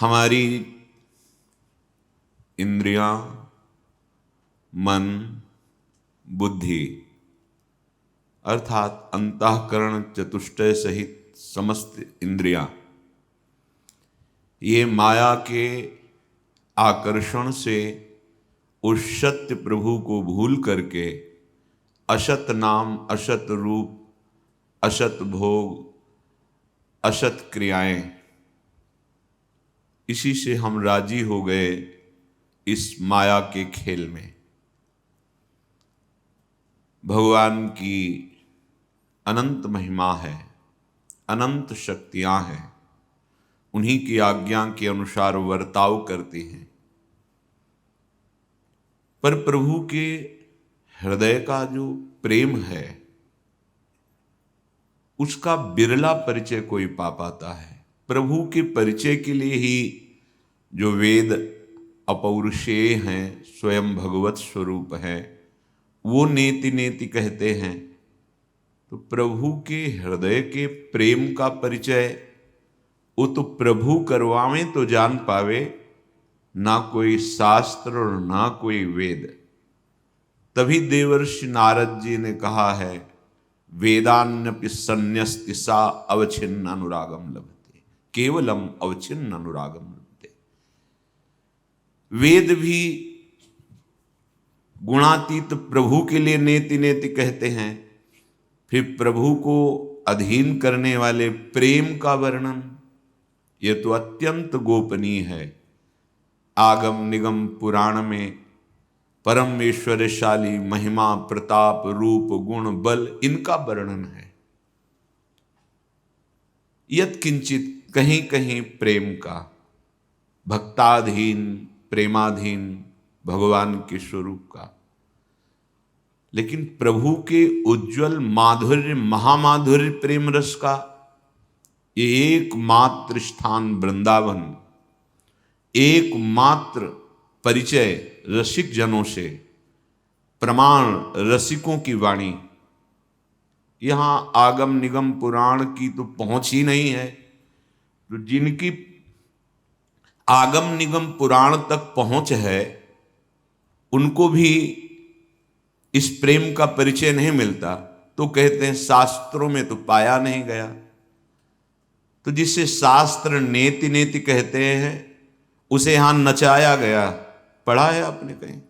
हमारी इंद्रियां, मन, बुद्धि अर्थात अंतःकरण चतुष्टय सहित समस्त इंद्रियां ये माया के आकर्षण से उस सत्य प्रभु को भूल करके असत नाम, असत रूप, असत भोग, असत क्रियाएं, इसी से हम राजी हो गए इस माया के खेल में। भगवान की अनंत महिमा है, अनंत शक्तियां हैं, उन्हीं की आज्ञा के अनुसार वर्ताव करती हैं। पर प्रभु के हृदय का जो प्रेम है उसका बिरला परिचय कोई पा पाता है। प्रभु के परिचय के लिए ही जो वेद अपौरुषेय हैं, स्वयं भगवत स्वरूप है, वो नेति नेति कहते हैं। तो प्रभु के हृदय के प्रेम का परिचय वो तो प्रभु करवावे तो जान पावे, ना कोई शास्त्र और ना कोई वेद। तभी देवर्षि नारद जी ने कहा है, वेदान्यपि सन्न्यस्ति सा अवच्छिन्न अनुरागम लभते, केवलम अवच्छिन्न अनुरागम लभते। वेद भी गुणातीत प्रभु के लिए नेति नेति कहते हैं। फिर प्रभु को अधीन करने वाले प्रेम का वर्णन ये तो अत्यंत गोपनीय है। आगम निगम पुराण में परम ऐश्वर्यशाली महिमा, प्रताप, रूप, गुण, बल इनका वर्णन है। यत् किंचित कहीं कहीं प्रेम का, भक्ताधीन, प्रेमाधीन भगवान के स्वरूप का। लेकिन प्रभु के उज्जवल माधुर्य, महामाधुर्य प्रेम रस का ये एकमात्र स्थान वृंदावन, एकमात्र परिचय रसिक जनों से, प्रमाण रसिकों की वाणी। यहां आगम निगम पुराण की तो पहुंच ही नहीं है। तो जिनकी आगम निगम पुराण तक पहुंच है उनको भी इस प्रेम का परिचय नहीं मिलता, तो कहते हैं शास्त्रों में तो पाया नहीं गया। तो जिसे शास्त्र नेति नेति कहते हैं उसे यहां नचाया गया। पढ़ा है आपने कहीं?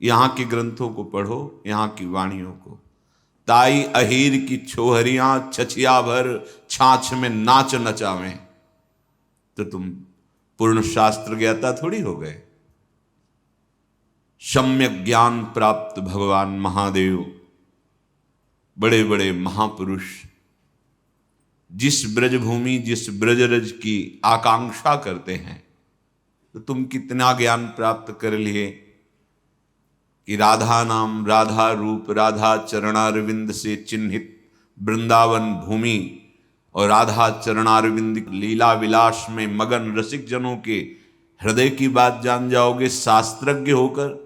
यहां के ग्रंथों को पढ़ो, यहां की वाणियों को। ताई अहीर की छोहरियां छछिया भर छाछ में नाच नचावें। तो तुम पूर्ण शास्त्र ज्ञाता थोड़ी हो गए। सम्यक ज्ञान प्राप्त भगवान महादेव, बड़े बड़े महापुरुष जिस ब्रजभूमि, जिस ब्रजरज की आकांक्षा करते हैं, तो तुम कितना ज्ञान प्राप्त कर लिए कि राधा नाम, राधा रूप, राधा चरणारविंद से चिन्हित वृंदावन भूमि और राधा चरणारविंद लीला विलास में मगन रसिक जनों के हृदय की बात जान जाओगे शास्त्रज्ञ होकर।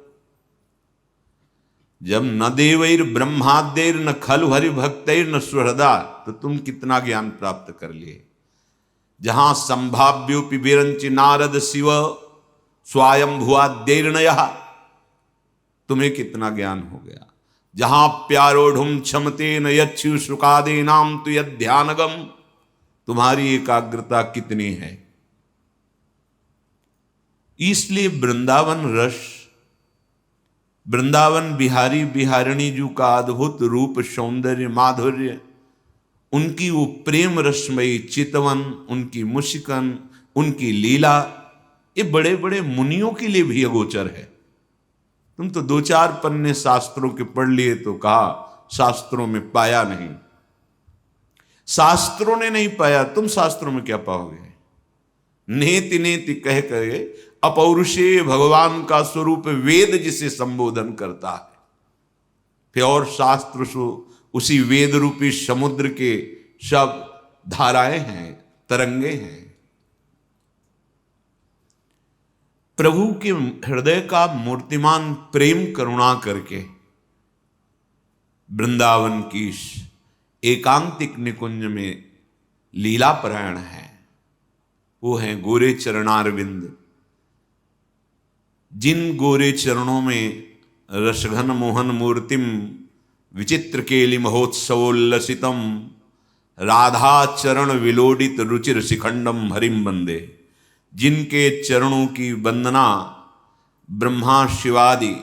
जब न देवैर ब्रह्माद्यैर न खलु हरि भक्तैर न सुहृदा, तो तुम कितना ज्ञान प्राप्त कर लिए। जहां संभाव्योपि विरंचि नारद शिव स्वायंभुवाद्यैर्नयः, तुम्हें कितना ज्ञान हो गया। जहां प्यारोढ़ुम क्षमते न यच्छु सुकादे नाम तु यध्यानगम, तुम्हारी एकाग्रता कितनी है। इसलिए वृंदावन रस, वृंदावन बिहारी बिहारिणी जी का अद्भुत रूप, सौंदर्य, माधुर्य, उनकी वो प्रेम रसमयी चितवन, उनकी मुस्कान, उनकी लीला, ये बड़े बड़े मुनियों के लिए भी अगोचर है। तुम तो दो चार पन्ने शास्त्रों के पढ़ लिए तो कहा शास्त्रों में पाया नहीं। शास्त्रों ने नहीं पाया, तुम शास्त्रों में क्या पाओगे। नेति नेति कह करे अपौरुषेय भगवान का स्वरूप वेद जिसे संबोधन करता है। फिर और शास्त्र सो उसी वेद रूपी समुद्र के सब धाराएं हैं, तरंगे हैं। प्रभु के हृदय का मूर्तिमान प्रेम करुणा करके वृंदावन की एकांतिक निकुंज में लीला परायण है। वो हैं गोरे चरणारविंद। जिन गोरे चरणों में रसघन मोहन मूर्तिम विचित्र केलि महोत्सवोल्लसितम राधा चरण विलोडित रुचिर शिखंडम हरिम वंदे। जिनके चरणों की वंदना ब्रह्मा शिवादि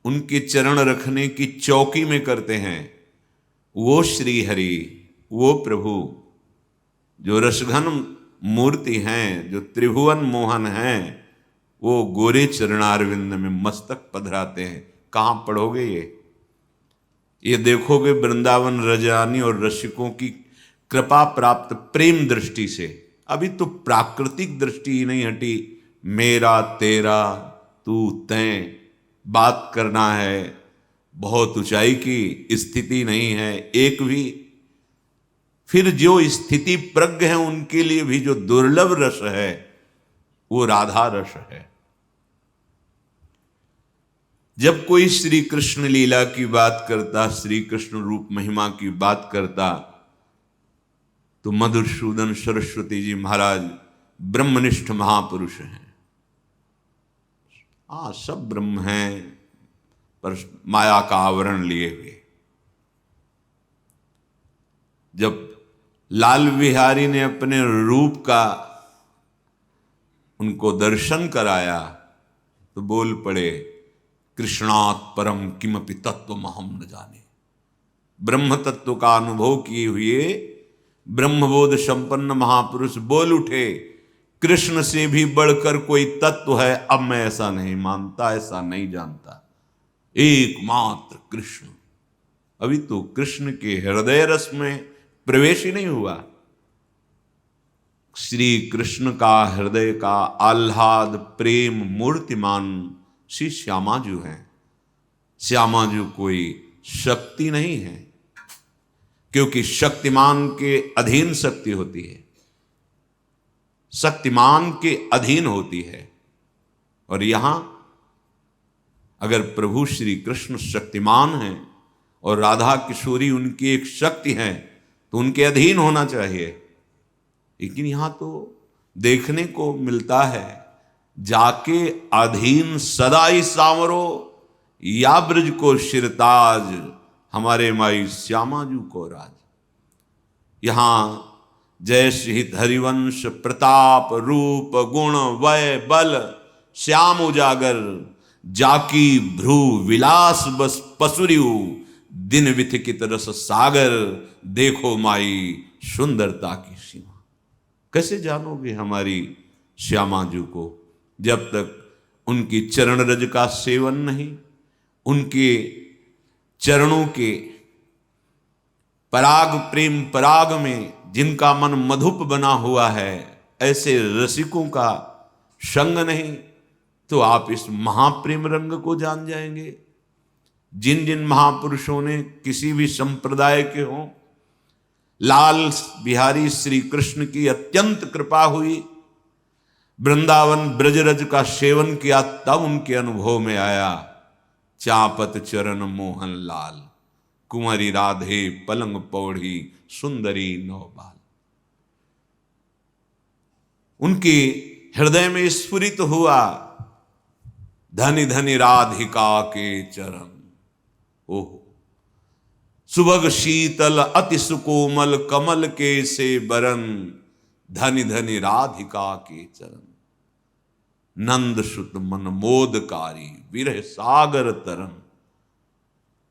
उनके चरण रखने की चौकी में करते हैं, वो श्री हरि, वो प्रभु जो रसघन मूर्ति हैं, जो त्रिभुवन मोहन हैं, वो गोरे चरणारविंद में मस्तक पधराते हैं। कहाँ पढ़ोगे ये देखोगे वृंदावन रजरानी और रसिकों की कृपा प्राप्त प्रेम दृष्टि से। अभी तो प्राकृतिक दृष्टि ही नहीं हटी, मेरा तेरा तू तैं बात करना है, बहुत ऊंचाई की स्थिति नहीं है एक भी। फिर जो स्थिति प्रज्ञ है उनके लिए भी जो दुर्लभ रस है वो राधा रस है। जब कोई श्री कृष्ण लीला की बात करता, श्री कृष्ण रूप महिमा की बात करता, तो मधुसूदन सरस्वती जी महाराज ब्रह्मनिष्ठ महापुरुष हैं। सब ब्रह्म हैं पर माया का आवरण लिए हुए। जब लाल बिहारी ने अपने रूप का उनको दर्शन कराया तो बोल पड़े, कृष्णात् परम किमपि तत्वम अहम न जाने। ब्रह्म तत्व का अनुभव किए हुए ब्रह्मबोध संपन्न महापुरुष बोल उठे, कृष्ण से भी बढ़कर कोई तत्व है, अब मैं ऐसा नहीं मानता, ऐसा नहीं जानता, एकमात्र कृष्ण। अभी तो कृष्ण के हृदय रस में प्रवेश ही नहीं हुआ। श्री कृष्ण का हृदय का आह्लाद प्रेम मूर्तिमान श्री श्यामाजू हैं। श्यामाजू कोई शक्ति नहीं है, क्योंकि शक्तिमान के अधीन शक्ति होती है, शक्तिमान के अधीन होती है। और यहां अगर प्रभु श्री कृष्ण शक्तिमान हैं और राधा किशोरी उनकी एक शक्ति है तो उनके अधीन होना चाहिए। लेकिन यहां तो देखने को मिलता है, जाके अधीन सदा ही सांवरो, या ब्रज को शिरताज, हमारे माई श्यामाजू को राज। यहां जय श्री हरिवंश प्रताप रूप गुण वय बल श्याम उजागर, जाकी भ्रू विलास बस पसुरियु, दिन विथिकित रस सागर, देखो माई सुंदरता की सीमा। कैसे जानोगे हमारी श्यामाजू को जब तक उनकी चरण रज का सेवन नहीं, उनके चरणों के पराग प्रेम पराग में जिनका मन मधुप बना हुआ है, ऐसे रसिकों का संग नहीं, तो आप इस महाप्रेम रंग को जान जाएंगे। जिन जिन महापुरुषों ने किसी भी संप्रदाय के हों, लाल बिहारी श्री कृष्ण की अत्यंत कृपा हुई, वृंदावन ब्रजरज का सेवन किया, तब उनके अनुभव में आया, चापत चरण मोहन लाल, कुंवरी राधे पलंग पौड़ी सुंदरी नौबाल। उनके हृदय में स्फुरित हुआ, धनी धनी राधिका के चरण। ओह, सुभग शीतल अति सुकोमल कमल के से बरन, धनी धनी राधिका के चरण। नंद सुत मन मोदकारी विरह सागर तरन।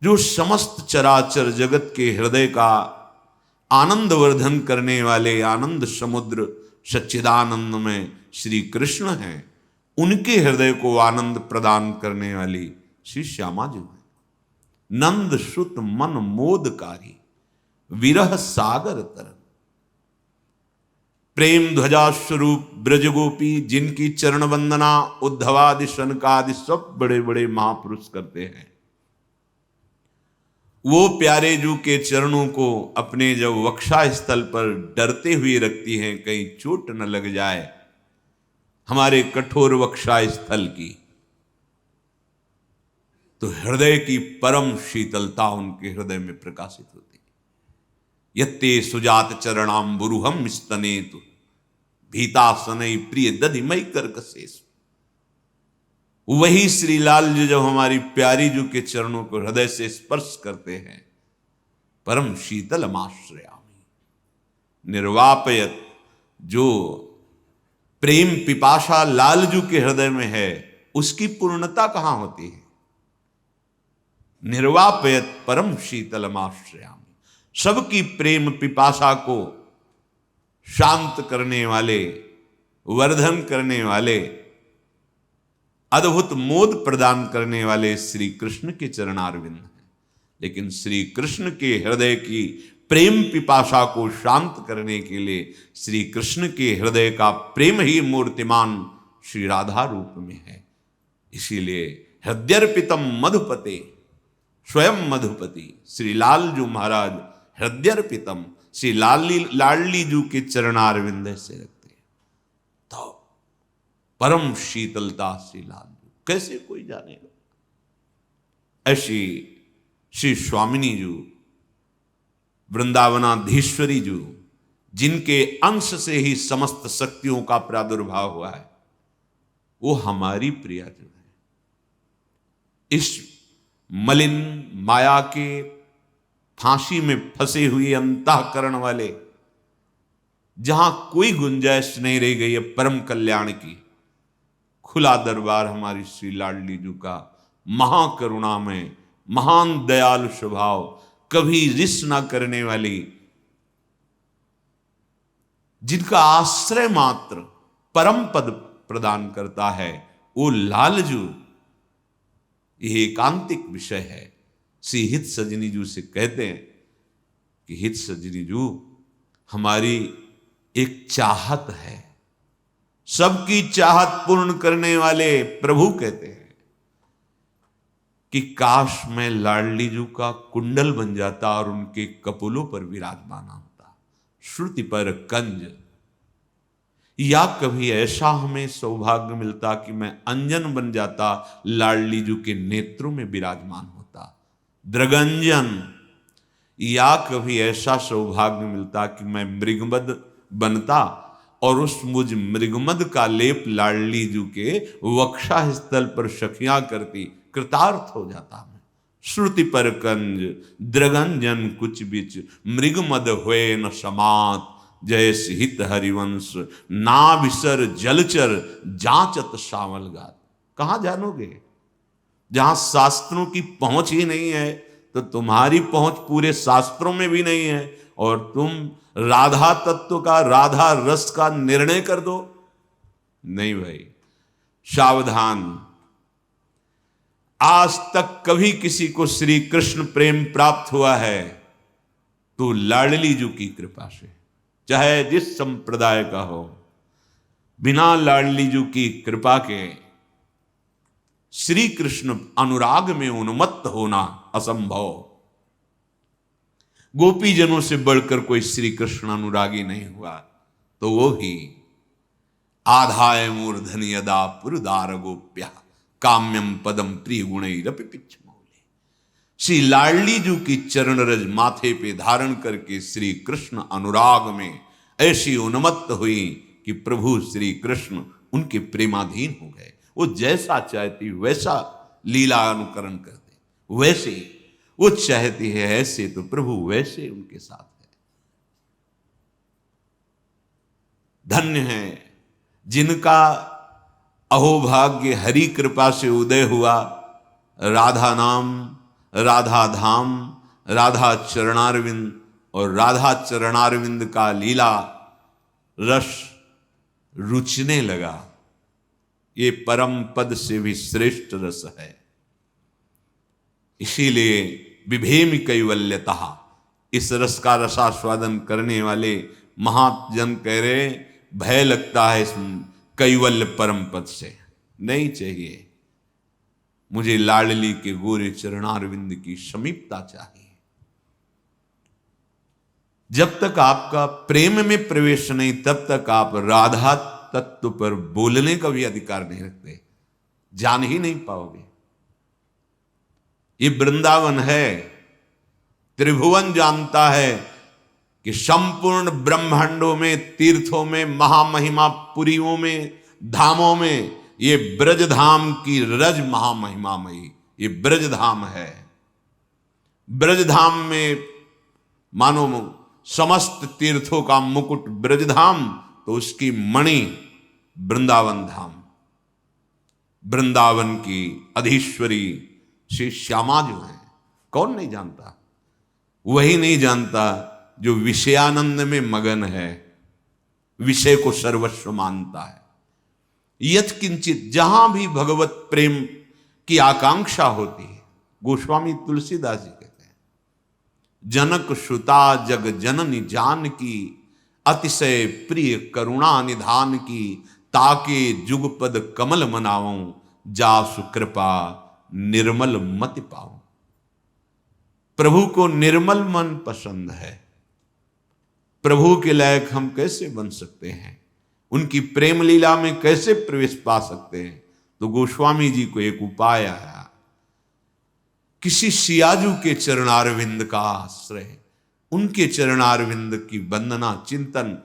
जो समस्त चराचर जगत के हृदय का आनंद वर्धन करने वाले आनंद समुद्र सच्चिदानंद में श्री कृष्ण हैं, उनके हृदय को आनंद प्रदान करने वाली श्री श्यामाजू है। नंद सुत मन मोदकारी विरह सागर तरन। प्रेम ध्वजा स्वरूप ब्रजगोपी, जिनकी चरण वंदना उद्धवादि शनकादि सब बड़े बड़े महापुरुष करते हैं, वो प्यारे जू के चरणों को अपने जब वक्षा स्थल पर डरते हुए रखती हैं, कहीं चोट न लग जाए हमारे कठोर वक्षा स्थल की, तो हृदय की परम शीतलता उनके हृदय में प्रकाशित होती है। यत्ते सुजात चरणाम्बुरुहम स्तनेतु भीतासनई प्रिय दधिमई कर्कशेष। वही श्री लाल जी जब हमारी प्यारी जू के चरणों को हृदय से स्पर्श करते हैं, परम शीतलमाश्रयामि निर्वापयत, जो प्रेम पिपाशा लालजू के हृदय में है उसकी पूर्णता कहां होती है? निर्वापयत परम शीतलमाश्रयामि, सबकी प्रेम पिपाशा को शांत करने वाले, वर्धन करने वाले, अद्भुत मोद प्रदान करने वाले श्री कृष्ण के चरणारविंद हैं। लेकिन श्री कृष्ण के हृदय की प्रेम पिपाशा को शांत करने के लिए श्री कृष्ण के हृदय का प्रेम ही मूर्तिमान श्री राधा रूप में है। इसीलिए हृदयर्पितम मधुपते, स्वयं मधुपति श्री लालजू महाराज हृदयर्पितम श्री लाडली जू के चरणारविंद से रखते हैं। तो परम शीतलता श्री लालजू कैसे कोई जानेगा। ऐसी श्री स्वामिनी जू, वृंदावनाधीश्वरी जू, जिनके अंश से ही समस्त शक्तियों का प्रादुर्भाव हुआ है, वो हमारी प्रिया जो है। इस मलिन माया के फांसी में फंसे हुए अंतःकरण वाले, जहां कोई गुंजाइश नहीं रह गई है परम कल्याण की, खुला दरबार हमारी श्री लाडली जू का महाकरुणा में, महान दयालु स्वभाव, कभी रिस ना करने वाली, जिनका आश्रय मात्र परम पद प्रदान करता है, वो लालजू ये एकांतिक विषय है। श्री हित सजनी जू से कहते हैं कि हित सजनी जू हमारी एक चाहत है, सबकी चाहत पूर्ण करने वाले प्रभु कहते हैं कि काश मैं लाडली जू का कुंडल बन जाता और उनके कपोलों पर विराजमान होता, श्रुति पर कंज, या कभी ऐसा हमें सौभाग्य मिलता कि मैं अंजन बन जाता, लाडली जू के नेत्रों में विराजमान होता, द्रगंजन, या कभी ऐसा सौभाग्य मिलता कि मैं मृगमद बनता और उस मुझ मृगमद का लेप लाडली जू के वक्षा स्थल पर सखियां करती, कृतार्थ हो जाता मैं। श्रुति पर कंज द्रगंजन कुछ बिच, मृगमद हुए न समात, जैस हित हरिवंश ना विसर जलचर, जांचत सावल गात। कहां जानोगे? जहां शास्त्रों की पहुंच ही नहीं है, तो तुम्हारी पहुंच पूरे शास्त्रों में भी नहीं है, और तुम राधा तत्व का, राधा रस का निर्णय कर दो। नहीं भाई, सावधान। आज तक कभी किसी को श्री कृष्ण प्रेम प्राप्त हुआ है तो लाडली जू की कृपा से, चाहे जिस संप्रदाय का हो। बिना लाडली जू की कृपा के श्री कृष्ण अनुराग में उन्मत्त होना असंभव। गोपीजनों से बढ़कर कोई श्री कृष्ण अनुरागी नहीं हुआ, तो वो भी आधाय मूर्धनि यदा पुरुदार गोप्या, काम्यम पदम प्रिय गुणैरपि पिच्छमौले। श्री लाडली जू की चरण रज माथे पे धारण करके श्री कृष्ण अनुराग में ऐसी उन्मत्त हुई कि प्रभु श्री कृष्ण उनके प्रेमाधीन हो गए। वो जैसा चाहती वैसा लीला अनुकरण करते, वैसे वो चाहती है ऐसे, तो प्रभु वैसे उनके साथ है। धन्य है जिनका अहोभाग्य हरि कृपा से उदय हुआ, राधा नाम, राधा धाम, राधा चरणारविंद और राधा चरणारविंद का लीला रस रुचने लगा। ये परम पद से भी श्रेष्ठ रस है। इसीलिए विभेमि कैवल्यतः, इस रस का रसास्वादन करने वाले महाजन कह रहे, भय लगता है इस कैवल्य परम पद से, नहीं चाहिए, मुझे लाडली के गोरे चरणारविंद की समीपता चाहिए। जब तक आपका प्रेम में प्रवेश नहीं, तब तक आप राधा तत्व पर बोलने का भी अधिकार नहीं रखते, जान ही नहीं पाओगे। ये वृंदावन है, त्रिभुवन जानता है कि संपूर्ण ब्रह्मांडों में, तीर्थों में, महामहिमा पुरियों में, धामों में ये ब्रज धाम की रज महामहिमामयी ये ब्रज धाम है। ब्रज धाम में मानो समस्त तीर्थों का मुकुट ब्रज धाम, तो उसकी मणि वृंदावन धाम। वृंदावन की अधीश्वरी श्री श्यामा जो है, कौन नहीं जानता? वही नहीं जानता जो विषयानंद में मगन है, विषय को सर्वस्व मानता है। यत् किंचित, जहां भी भगवत प्रेम की आकांक्षा होती है, गोस्वामी तुलसीदास जी कहते हैं, जनक श्रुता जग जननी जान की, अतिशय प्रिय करुणा निधान की, ताके जुगपद कमल मनाऊं, जासु कृपा निर्मल मति पाऊं। प्रभु को निर्मल मन पसंद है। प्रभु के लायक हम कैसे बन सकते हैं? उनकी प्रेम लीला में कैसे प्रवेश पा सकते हैं? तो गोस्वामी जी को एक उपाय आया, किसी सियाजू के चरणारविंद का आश्रय, उनके चरणारविंद की वंदना, चिंतन,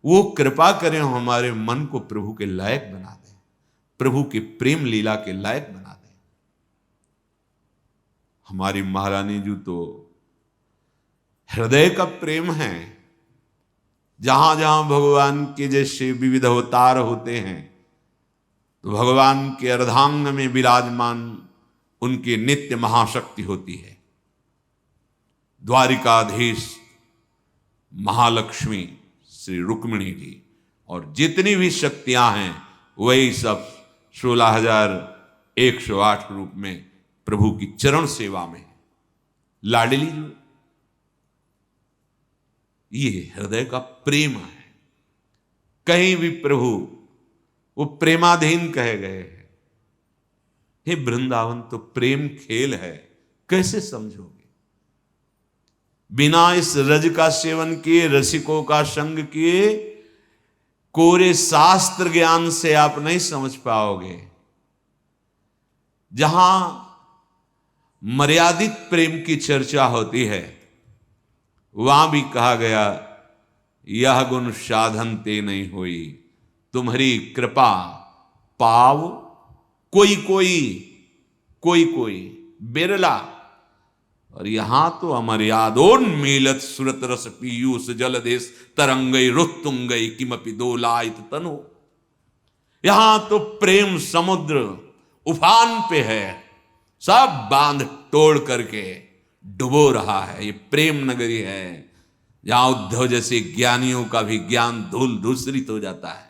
वो कृपा करें, हमारे मन को प्रभु के लायक बना दें, प्रभु की प्रेम लीला के लायक बना दें। हमारी महारानी जी तो हृदय का प्रेम है। जहां जहां भगवान के जैसे विविध अवतार होते हैं, तो भगवान के अर्धांग में विराजमान उनकी नित्य महाशक्ति होती है। द्वारिकाधीश महालक्ष्मी श्री रुक्मिणी जी और जितनी भी शक्तियां हैं, वही सब 16,108 रूप में प्रभु की चरण सेवा में है। लाडली जो ये हृदय का प्रेम है। कहीं भी प्रभु वो प्रेमाधीन कहे गए हैं। हे वृंदावन तो प्रेम खेल है, कैसे समझोगे? बिना इस रज का सेवन किए, रसिकों का संग किए, कोरे शास्त्र ज्ञान से आप नहीं समझ पाओगे। जहां मर्यादित प्रेम की चर्चा होती है, वहां भी कहा गया, यह गुण साधन ते नहीं हुई, तुम्हारी कृपा पाव कोई कोई बिरला। और यहां तो अमर्यादोन्मीलत सुरत रस पीयूष जलदेश तरंगई रुत्तुंगई किमपि दोलायित तनु। यहां तो प्रेम समुद्र उफान पे है, सब बांध तोड़ करके डुबो रहा है। ये प्रेम नगरी है, जहां उद्धव जैसे ज्ञानियों का भी ज्ञान धूल धूसरित हो जाता है।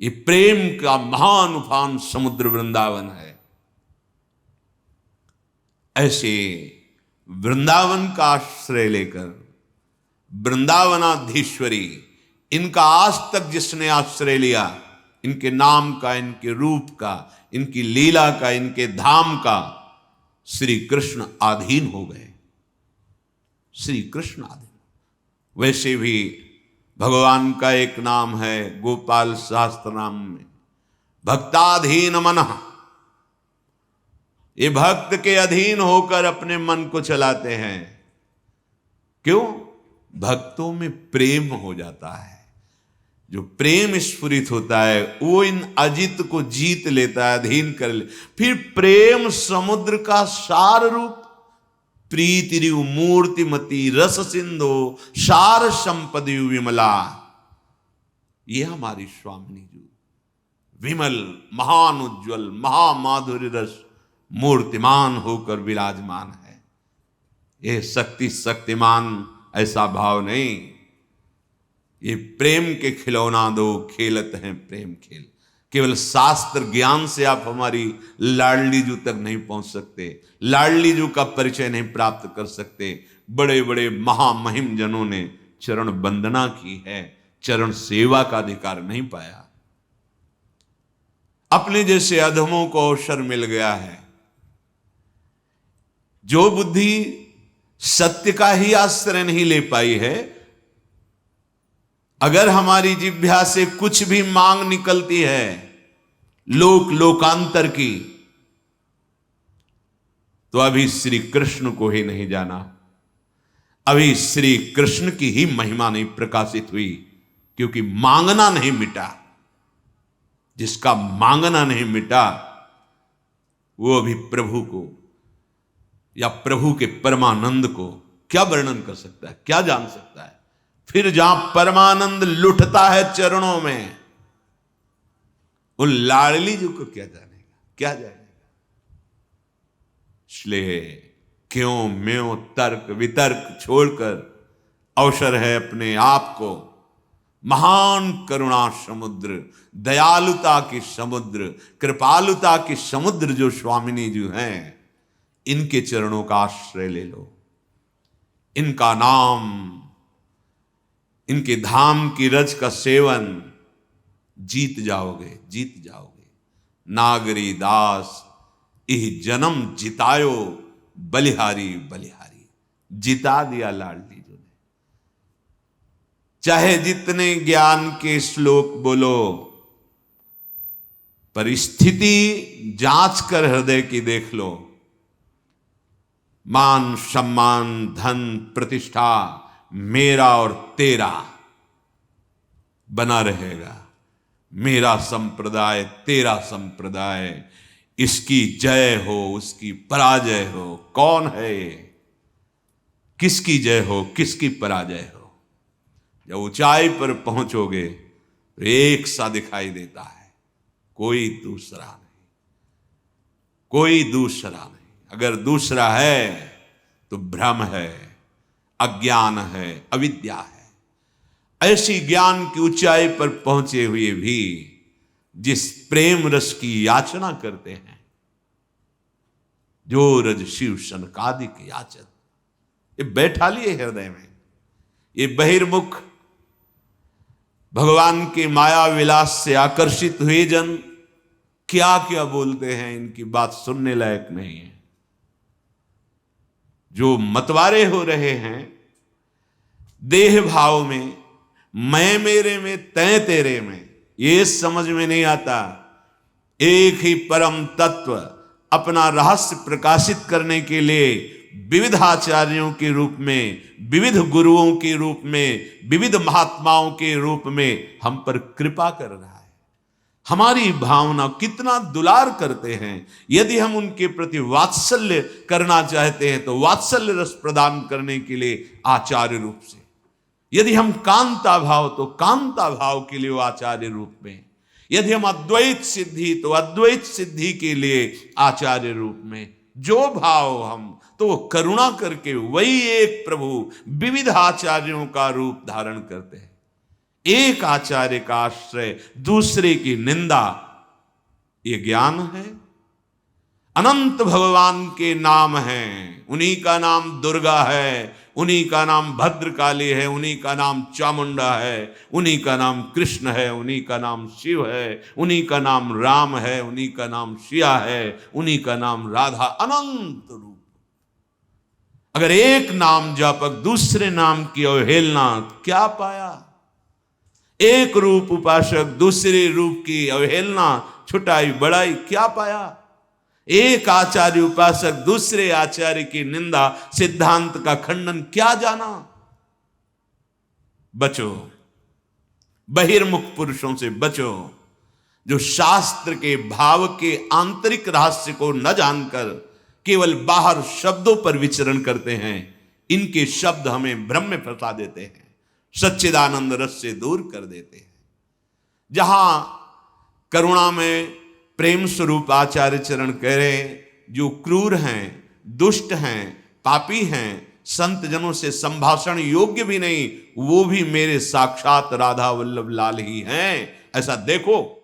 ये प्रेम का महान उफान समुद्र वृंदावन है। ऐसे वृंदावन का आश्रय लेकर वृंदावनाधीश्वरी, इनका आज तक जिसने आश्रय लिया, इनके नाम का, इनके रूप का, इनकी लीला का, इनके धाम का, श्री कृष्ण आधीन हो गए। श्री कृष्ण आधीन। वैसे भी भगवान का एक नाम है गोपाल शास्त्र नाम में, भक्ताधीन मनः। ये भक्त के अधीन होकर अपने मन को चलाते हैं। क्यों? भक्तों में प्रेम हो जाता है। जो प्रेम स्फुरित होता है, वो इन अजित को जीत लेता है, अधीन कर ले। फिर प्रेम समुद्र का सार रूप, प्रीति मूर्तिमती रस सिंधु सार संपदि विमला। ये हमारी स्वामिनी जी विमल, महान उज्ज्वल, महामाधुर्य रस मूर्तिमान होकर विराजमान है। ये शक्ति शक्तिमान ऐसा भाव नहीं, ये प्रेम के खिलौना दो, खेलत हैं प्रेम खेल। केवल शास्त्र ज्ञान से आप हमारी लाडली जू तक नहीं पहुंच सकते, लाडली जू का परिचय नहीं प्राप्त कर सकते। बड़े बड़े महामहिम जनों ने चरण वंदना की है, चरण सेवा का अधिकार नहीं पाया। अपने जैसे अधमों को अवसर मिल गया है। जो बुद्धि सत्य का ही आश्रय नहीं ले पाई है, अगर हमारी जिह्वा से कुछ भी मांग निकलती है लोकांतर की, तो अभी श्री कृष्ण को ही नहीं जाना, अभी श्री कृष्ण की ही महिमा नहीं प्रकाशित हुई, क्योंकि मांगना नहीं मिटा। जिसका मांगना नहीं मिटा वो अभी प्रभु को या प्रभु के परमानंद को क्या वर्णन कर सकता है, क्या जान सकता है। फिर जहां परमानंद लुटता है चरणों में, उन लाडली जी को क्या जानेगा, क्या जानेगा। इसलिए क्यों म्यों तर्क वितर्क छोड़कर अवसर है अपने आप को महान करुणा समुद्र, दयालुता की समुद्र, कृपालुता की समुद्र जो स्वामिनी जी हैं, इनके चरणों का आश्रय ले लो। इनका नाम, इनके धाम की रज का सेवन, जीत जाओगे, जीत जाओगे। नागरी दास इह जन्म जितायो, बलिहारी बलिहारी। जिता दिया लाडली जी ने। चाहे जितने ज्ञान के श्लोक बोलो, परिस्थिति जांच कर हृदय की देख लो। मान सम्मान धन प्रतिष्ठा मेरा और तेरा बना रहेगा। मेरा संप्रदाय तेरा संप्रदाय, इसकी जय हो उसकी पराजय हो। कौन है ये, किसकी जय हो किसकी पराजय हो। जब ऊंचाई पर पहुंचोगे तो एक सा दिखाई देता है, कोई दूसरा नहीं, कोई दूसरा नहीं। अगर दूसरा है तो भ्रम है, अज्ञान है, अविद्या है। ऐसी ज्ञान की ऊंचाई पर पहुंचे हुए भी जिस प्रेम रस की याचना करते हैं, जो रज शिव सनकादिक याचन, ये बैठा लिए हृदय में। ये बहिर्मुख भगवान के माया विलास से आकर्षित हुए जन क्या क्या बोलते हैं, इनकी बात सुनने लायक नहीं है। जो मतवारे हो रहे हैं देह भाव में, मैं मेरे में तय तेरे में, ये समझ में नहीं आता। एक ही परम तत्व अपना रहस्य प्रकाशित करने के लिए विविध आचार्यों के रूप में, विविध गुरुओं के रूप में, विविध महात्माओं के रूप में हम पर कृपा कर रहा है। हमारी भावना कितना दुलार करते हैं। यदि हम उनके प्रति वात्सल्य करना चाहते हैं तो वात्सल्य रस प्रदान करने के लिए आचार्य रूप से, यदि हम कांता भाव तो कांता भाव के लिए आचार्य रूप में, यदि हम अद्वैत सिद्धि तो अद्वैत सिद्धि के लिए आचार्य रूप में। जो भाव हम तो करुणा करके वही एक प्रभु विविध आचार्यों का रूप धारण करते हैं। एक आचार्य का आश्रय, दूसरे की निंदा, ये ज्ञान है। अनंत भगवान के नाम हैं, उन्हीं का नाम दुर्गा है, उन्हीं का नाम भद्रकाली है, उन्हीं का नाम चामुंडा है, उन्हीं का नाम कृष्ण है, उन्हीं का नाम शिव है, उन्हीं का नाम राम है, उन्हीं का नाम सिया है, उन्हीं का नाम राधा। अनंत रूप। अगर एक नाम जापक दूसरे नाम की अवहेलना, क्या पाया। एक रूप उपासक दूसरे रूप की अवहेलना, छुटाई बड़ाई, क्या पाया। एक आचार्य उपासक दूसरे आचार्य की निंदा, सिद्धांत का खंडन, क्या जाना। बचो, बहिर्मुख पुरुषों से बचो, जो शास्त्र के भाव के आंतरिक रहस्य को न जानकर केवल बाहर शब्दों पर विचरण करते हैं। इनके शब्द हमें भ्रम में फंसा देते हैं, सच्चिदानंद रस से दूर कर देते हैं। जहां करुणा में प्रेम स्वरूप आचार्य चरण कह रहे, जो क्रूर हैं, दुष्ट हैं, पापी हैं, संत जनों से संभाषण योग्य भी नहीं, वो भी मेरे साक्षात राधा वल्लभ लाल ही हैं। ऐसा देखो।